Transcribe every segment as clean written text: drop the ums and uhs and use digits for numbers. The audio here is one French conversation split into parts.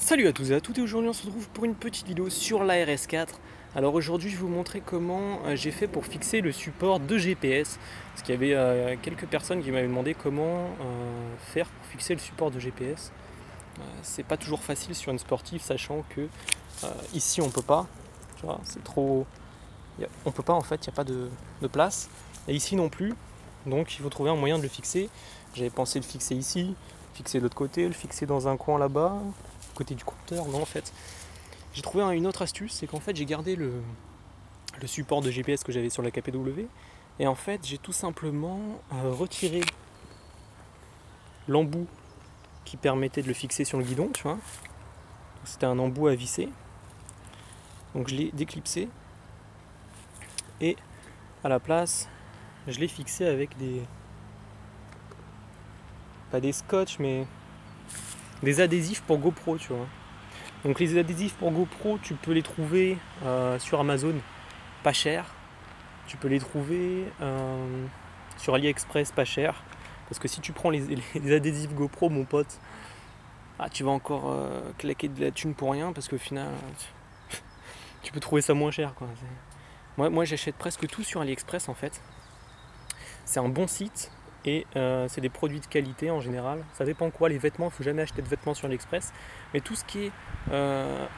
Salut à tous et à toutes, et aujourd'hui on se retrouve pour une petite vidéo sur la RS4. Alors aujourd'hui je vais vous montrer comment j'ai fait pour fixer le support de GPS. Parce qu'il y avait quelques personnes qui m'avaient demandé comment faire pour fixer le support de GPS. C'est pas toujours facile sur une sportive, sachant que ici on peut pas, tu vois, c'est trop... on peut pas en fait, il n'y a pas de place. Et ici non plus, donc il faut trouver un moyen de le fixer. J'avais pensé le fixer ici, fixer de l'autre côté, le fixer dans un coin là-bas, côté du compteur. Non, en fait, j'ai trouvé une autre astuce, c'est qu'en fait j'ai gardé le support de GPS que j'avais sur la KPW, et en fait j'ai tout simplement retiré l'embout qui permettait de le fixer sur le guidon, tu vois. C'était un embout à visser, donc je l'ai déclipsé et à la place je l'ai fixé avec pas des scotch mais des adhésifs pour GoPro, tu vois. Donc les adhésifs pour GoPro, tu peux les trouver sur Amazon, pas cher. Tu peux les trouver sur AliExpress, pas cher. Parce que si tu prends les adhésifs GoPro, mon pote, tu vas encore claquer de la thune pour rien, parce qu'au final, tu peux trouver ça moins cher, quoi. Moi j'achète presque tout sur AliExpress en fait. C'est un bon site. Et c'est des produits de qualité en général. Ça dépend quoi, les vêtements, il ne faut jamais acheter de vêtements sur AliExpress. Mais tout ce qui est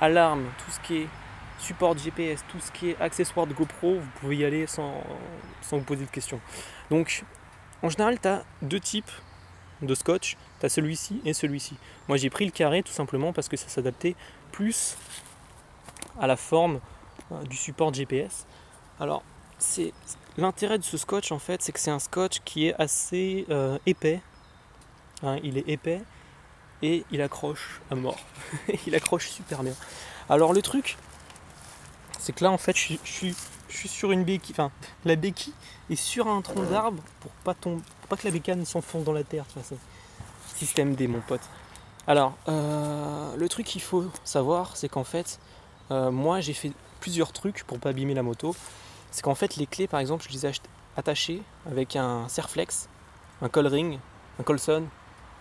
alarme, tout ce qui est support de GPS, tout ce qui est accessoires de GoPro, vous pouvez y aller sans vous poser de questions. Donc en général, tu as deux types de scotch. Tu as celui-ci et celui-ci. Moi j'ai pris le carré tout simplement parce que ça s'adaptait plus à la forme du support de GPS. Alors l'intérêt de ce scotch en fait, c'est que c'est un scotch qui est assez épais. Il est épais et il accroche à mort. Il accroche super bien. Alors le truc, c'est que là en fait, je suis sur une béquille. Enfin, la béquille est sur un tronc d'arbre pour pas que la bécane s'enfonce dans la terre. Tu vois, c'est système D, mon pote. Alors, le truc qu'il faut savoir, c'est qu'en fait, moi j'ai fait plusieurs trucs pour pas abîmer la moto. C'est qu'en fait les clés par exemple je les ai attachées avec un Serflex, un coll ring, un Colson,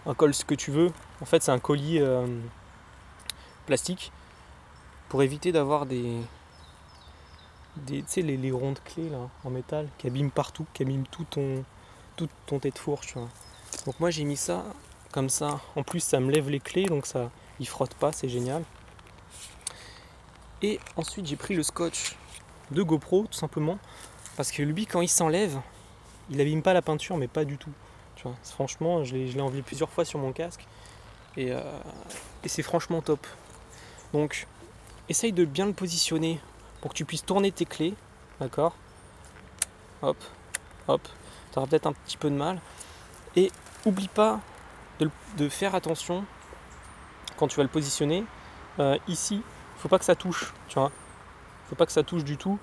un coll ce que tu veux. En fait c'est un collier plastique pour éviter d'avoir tu sais les rondes clés là en métal qui abîment partout, qui abîment tout ton tête de fourche, tu vois. Donc moi j'ai mis ça comme ça, en plus ça me lève les clés donc ça il frotte pas, c'est génial. Et ensuite j'ai pris le scotch de GoPro tout simplement parce que lui quand il s'enlève il abîme pas la peinture, mais pas du tout, tu vois. Franchement je l'ai enlevé plusieurs fois sur mon casque et c'est franchement top. Donc essaye de bien le positionner pour que tu puisses tourner tes clés, d'accord, hop hop, tu auras peut-être un petit peu de mal, et oublie pas de faire attention quand tu vas le positionner. Ici faut pas que ça touche, tu vois. Faut pas que ça touche du tout,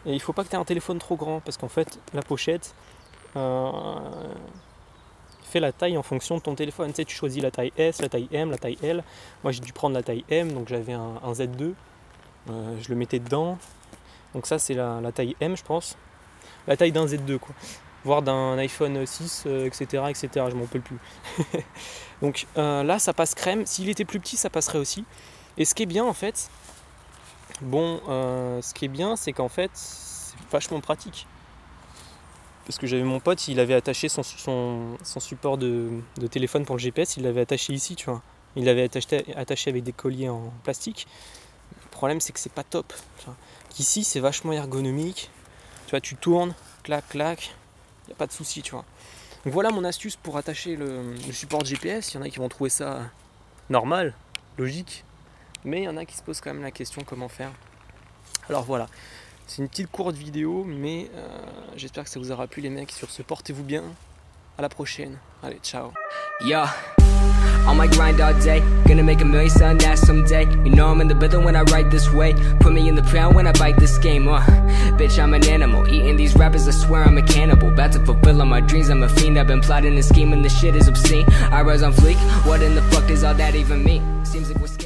et il faut pas que tu aies un téléphone trop grand parce qu'en fait la pochette fait la taille en fonction de ton téléphone. Tu sais, tu choisis la taille S, la taille M, la taille L. Moi j'ai dû prendre la taille M, donc j'avais un Z2, je le mettais dedans, donc ça c'est la taille M, je pense, la taille d'un Z2 quoi, voire d'un iPhone 6, etc., je m'en rappelle plus. Donc là ça passe crème. S'il était plus petit ça passerait aussi. Et ce qui est bien en fait, ce qui est bien, c'est qu'en fait, c'est vachement pratique. Parce que j'avais mon pote, il avait attaché son support de téléphone pour le GPS, il l'avait attaché ici, tu vois. Il l'avait attaché avec des colliers en plastique. Le problème, c'est que c'est pas top. Ici, c'est vachement ergonomique. Tu vois, tu tournes, clac, clac, il n'y a pas de souci, tu vois. Donc voilà mon astuce pour attacher le support de GPS. Il y en a qui vont trouver ça normal, logique. Mais il y en a qui se posent quand même la question comment faire. Alors voilà, c'est une petite courte vidéo, mais j'espère que ça vous aura plu les mecs. Sur ce, portez-vous bien, à la prochaine, allez, ciao. Yeah, on my grind all day, gonna make a million selling that someday. You know I'm in the building when I ride this way. Put me in the ground when I bite this game, bitch I'm an animal, eating these rappers I swear I'm a cannibal. About to fulfill all my dreams, I'm a fiend. I've been plotting and scheming, this shit is obscene. I rise on fleek, what in the fuck does all that even mean? Seems like we're scared.